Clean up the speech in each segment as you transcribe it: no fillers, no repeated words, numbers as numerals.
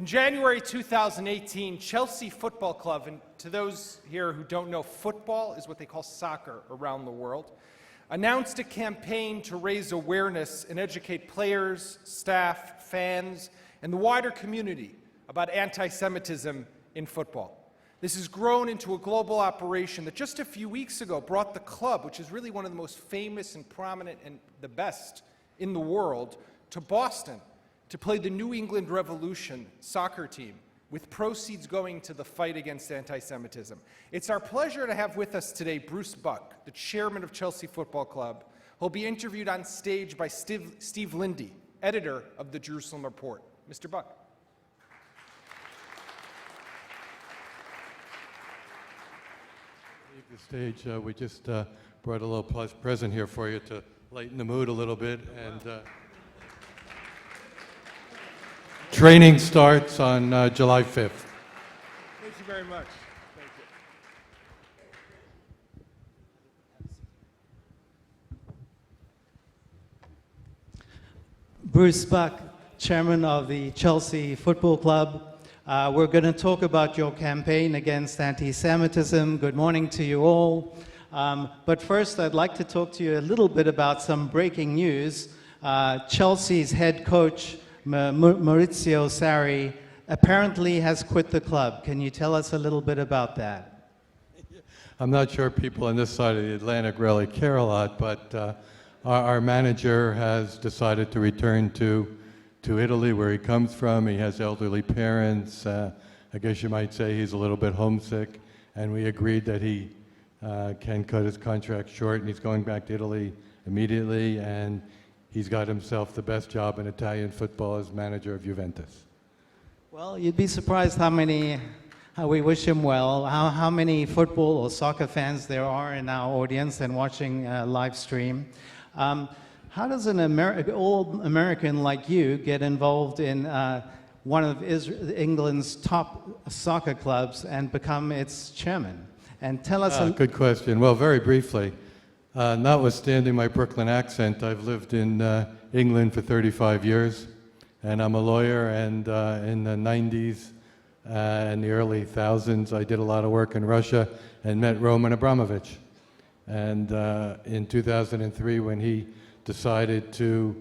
In January 2018, Chelsea Football Club, and to those here who don't know, football is what they call soccer around the world, announced a campaign to raise awareness and educate players, staff, fans, and the wider community about anti-Semitism in football. This has grown into a global operation that just a few weeks ago brought the club, which is really one of the most famous and prominent and the best in the world, to Boston to play the New England Revolution soccer team, with proceeds going to the fight against anti-Semitism. It's our pleasure to have with us today Bruce Buck, the chairman of Chelsea Football Club, who'll be interviewed on stage by Steve Lindy, editor of the Jerusalem Report. Mr. Buck. Leave the stage. We just brought a little present here for you to lighten the mood a little bit. And training starts on July 5th. Thank you very much. Thank you. Bruce Buck, chairman of the Chelsea Football Club. We're going to talk about your campaign against anti-Semitism. Good morning to you all. But first, I'd like to talk to you a little bit about some breaking news. Chelsea's head coach, Maurizio Sarri, apparently has quit the club. Can you tell us a little bit about that? I'm not sure people on this side of the Atlantic really care a lot, but our manager has decided to return to Italy, where he comes from. He has elderly parents. I guess you might say he's a little bit homesick, and we agreed that he can cut his contract short, and he's going back to Italy immediately, and he's got himself the best job in Italian football as manager of Juventus. Well, you'd be surprised how we wish him well, how many football or soccer fans there are in our audience and watching live stream. How does an old American like you get involved in one of England's top soccer clubs and become its chairman? And tell us... Good question. Well, very briefly, notwithstanding my Brooklyn accent, I've lived in England for 35 years, and I'm a lawyer, and in the 90s and the early thousands, I did a lot of work in Russia and met Roman Abramovich. And in 2003, when he decided to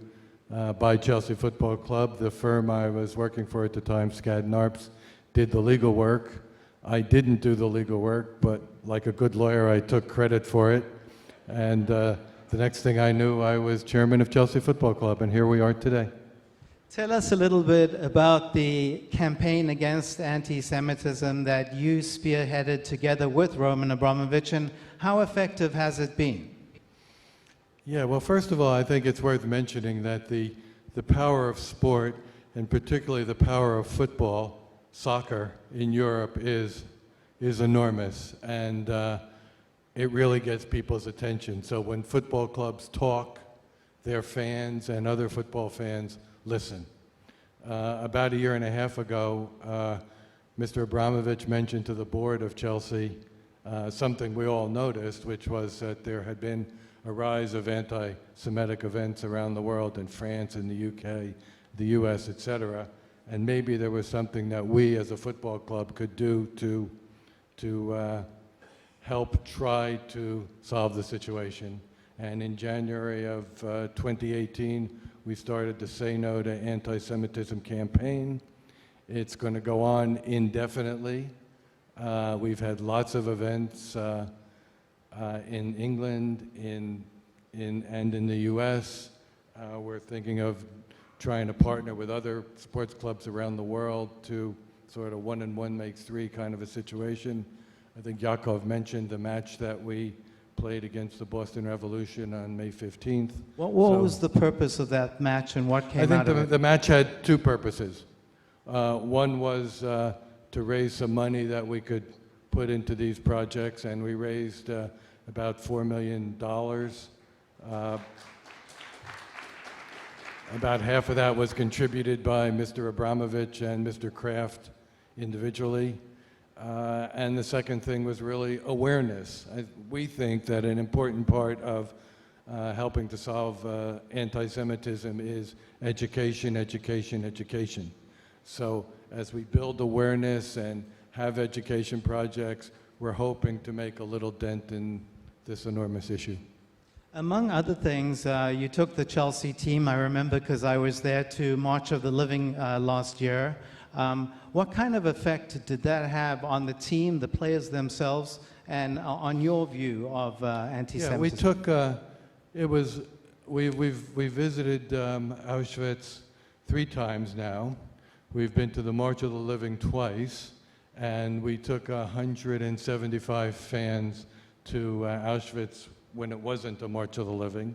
buy Chelsea Football Club, the firm I was working for at the time, Skadden Arps, did the legal work. I didn't do the legal work, but like a good lawyer, I took credit for it. And the next thing I knew, I was chairman of Chelsea Football Club, and here we are today. Tell us a little bit about the campaign against anti-Semitism that you spearheaded together with Roman Abramovich, and how effective has it been? Yeah, well, first of all, I think it's worth mentioning that the power of sport, and particularly the power of football, soccer in Europe is enormous, and it really gets people's attention. So when football clubs talk, their fans and other football fans listen. About a year and a half ago, Mr. Abramovich mentioned to the board of Chelsea something we all noticed, which was that there had been a rise of anti-Semitic events around the world, in France, in the UK, the US, etc. And maybe there was something that we as a football club could do to help try to solve the situation. And in January of 2018, we started the Say No to Anti-Semitism campaign. It's going to go on indefinitely. We've had lots of events in England and in the US. We're thinking of trying to partner with other sports clubs around the world to sort of 1 and 1 makes 3 kind of a situation. I think Yaakov mentioned the match that we played against the Boston Revolution on May 15th. What was the purpose of that match, and what came out of it? I think the match had 2 purposes. One was to raise some money that we could put into these projects, and we raised about $4 million. About half of that was contributed by Mr. Abramovich and Mr. Kraft individually. And the second thing was really awareness. We think that an important part of helping to solve anti-Semitism is education, education, education. So as we build awareness and have education projects, we're hoping to make a little dent in this enormous issue. Among other things, you took the Chelsea team, I remember because I was there, to March of the Living last year. What kind of effect did that have on the team, the players themselves, and on your view of anti-Semitism? Yeah, we took, we visited Auschwitz 3 times now. We've been to the March of the Living twice, and we took 175 fans to Auschwitz when it wasn't a March of the Living,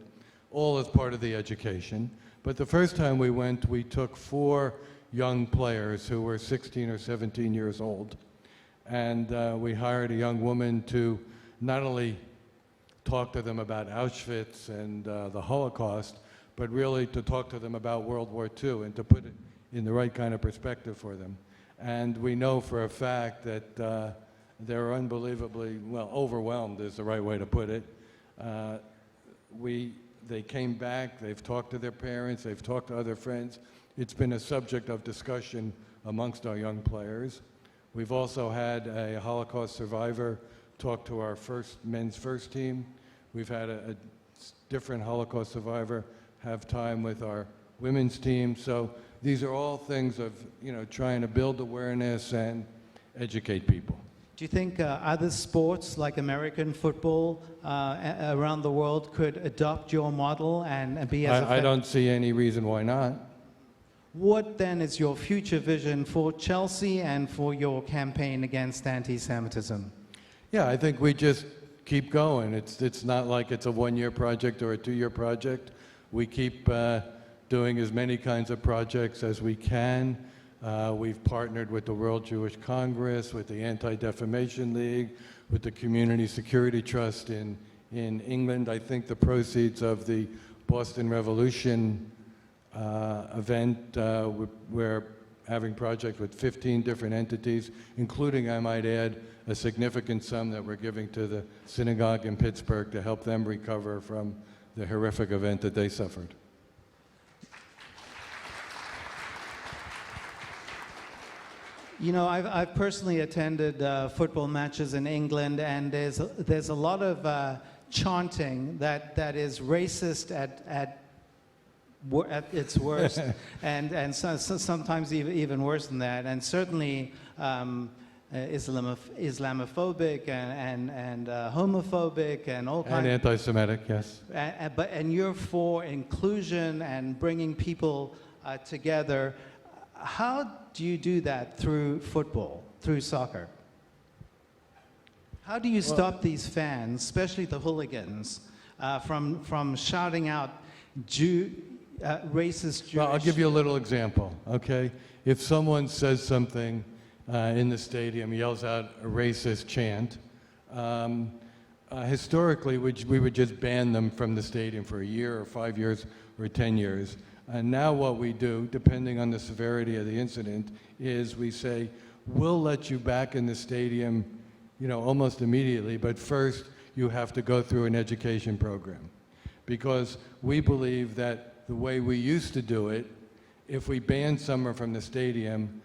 all as part of the education. But the first time we went, we took 4 young players who were 16 or 17 years old. And we hired a young woman to not only talk to them about Auschwitz and the Holocaust, but really to talk to them about World War II and to put it in the right kind of perspective for them. And we know for a fact that they're unbelievably, well, overwhelmed is the right way to put it. They came back, they've talked to their parents, they've talked to other friends. It's been a subject of discussion amongst our young players. We've also had a Holocaust survivor talk to our men's first team. We've had a different Holocaust survivor have time with our women's team. So these are all things of, trying to build awareness and educate people. Do you think other sports like American football around the world could adopt your model and be as effective? I don't see any reason why not. What then is your future vision for Chelsea and for your campaign against anti-Semitism? Yeah, I think we just keep going. It's not like it's a 1-year project or a 2-year project. We keep doing as many kinds of projects as we can. We've partnered with the World Jewish Congress, with the Anti-Defamation League, with the Community Security Trust in England. I think the proceeds of the Boston Revolution event, we're having projects with 15 different entities, including, I might add, a significant sum that we're giving to the synagogue in Pittsburgh to help them recover from the horrific event that they suffered. I've personally attended football matches in England, and there's a lot of chanting that is racist at its worst, and sometimes even worse than that, and certainly Islamophobic and homophobic and all kinds. And anti-Semitic, yes. And you're for inclusion and bringing people together. How do you do that through football, through soccer? How do you stop these fans, especially the hooligans, from shouting out racist Jewish? Well, I'll give you a little example, okay? If someone says something in the stadium, yells out a racist chant, historically we would just ban them from the stadium for a year or 5 years or 10 years. And now what we do, depending on the severity of the incident, is we say, we'll let you back in the stadium, almost immediately, but first you have to go through an education program. Because we believe that the way we used to do it, if we banned someone from the stadium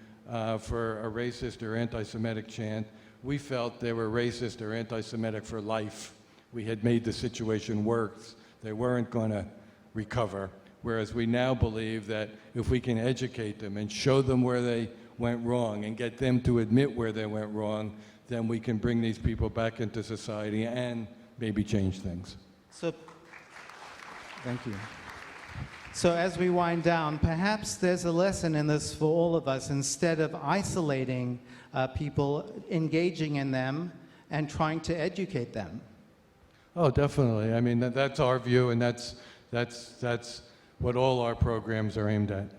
for a racist or anti-Semitic chant, we felt they were racist or anti-Semitic for life. We had made the situation worse. They weren't going to recover. Whereas we now believe that if we can educate them and show them where they went wrong and get them to admit where they went wrong, then we can bring these people back into society and maybe change things. So, thank you. So as we wind down, perhaps there's a lesson in this for all of us. Instead of isolating people, engaging in them and trying to educate them. Oh, definitely. I mean, that's our view, and that's what all our programs are aimed at.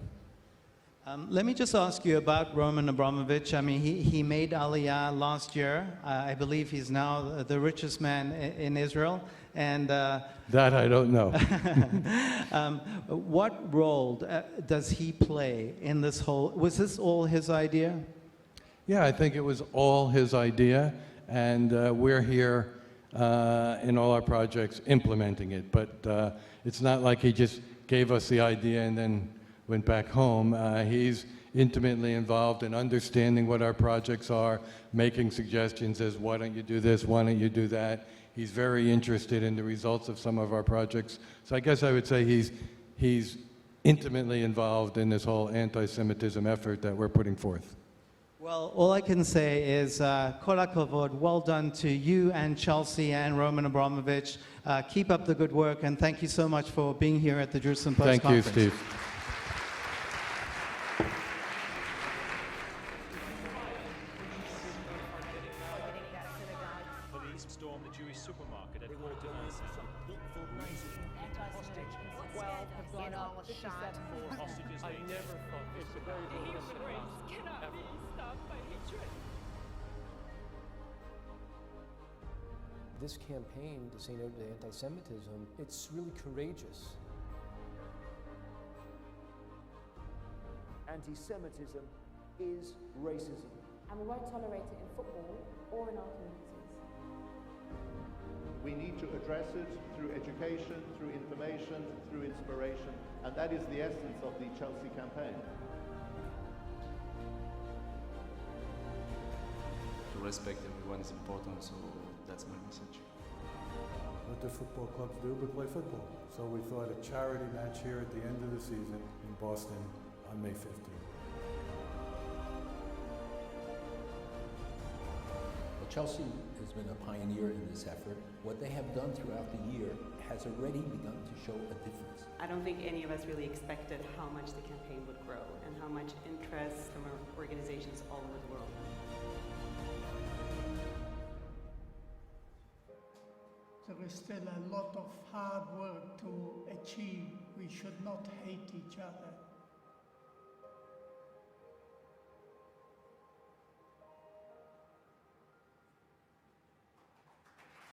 Let me just ask you about Roman Abramovich. I mean, he made Aliyah last year. I believe he's now the richest man in Israel. And that I don't know. what role does he play in this whole? Was this all his idea? Yeah, I think it was all his idea, and we're here in all our projects implementing it. But it's not like he just gave us the idea and then went back home. He's intimately involved in understanding what our projects are, making suggestions as why don't you do this, why don't you do that. He's very interested in the results of some of our projects. So I guess I would say he's intimately involved in this whole anti-Semitism effort that we're putting forth. Well, all I can say is kol hakavod, well done to you and Chelsea and Roman Abramovich. Keep up the good work, and thank you so much for being here at the Jerusalem Post Thank you, Conference. Steve. Police stormed the Jewish supermarket at Port hostages. I never thought this would cannot be stopped by hatred. This campaign to say no to anti-Semitism, it's really courageous. Anti-Semitism is racism. And we won't tolerate it in football or in our communities. We need to address it through education, through information, through inspiration, and that is the essence of the Chelsea campaign. To respect everyone is important, so that's my message. What do football clubs do but play football? So we thought a charity match here at the end of the season in Boston on May 15th. Well, Chelsea has been a pioneer in this effort. What they have done throughout the year has already begun to show a difference. I don't think any of us really expected how much the campaign would grow and how much interest from our organizations all over the world. There is still a lot of hard work to achieve. We should not hate each other.